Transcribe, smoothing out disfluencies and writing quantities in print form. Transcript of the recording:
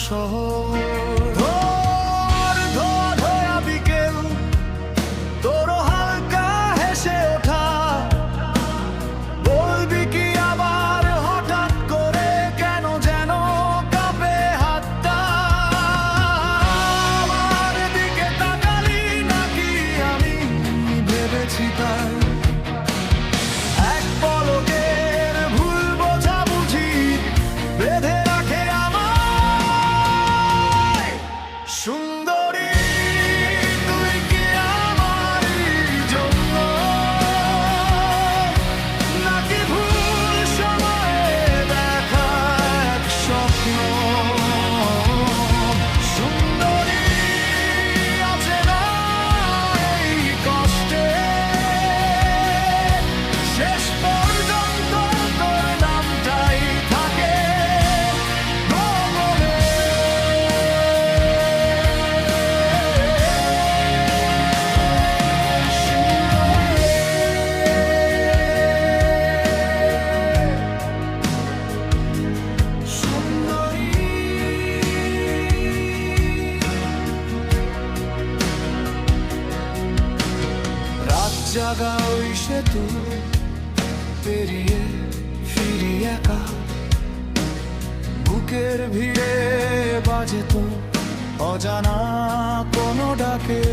শহর। ধোয়া বিকেল, তোর হালকা হেসে ওঠা, বলবি কি আবার হঠাৎ করে কেন যেন কাঁপে হাতটা? আমার দিকে তাকালি নাকি আমি ভেবেছি তাই? এক পলকের ভুল বোঝাবুঝি বেঁধে রাখে আমায়। সুন্দরী, তুই কি আমারই জন্য, নাকি ভুল সময়ে দেখা এক স্বপ্ন? সুন্দরী, আছে না এই কষ্টে শেষ পর্যন্ত তোর নামটাই থাকে মনে। রাত জাগা ওই সেতু পেরিয়ে ফিরি একা, বুকের ভিড়ে বাজে তো অজানা কোনো ডাকে।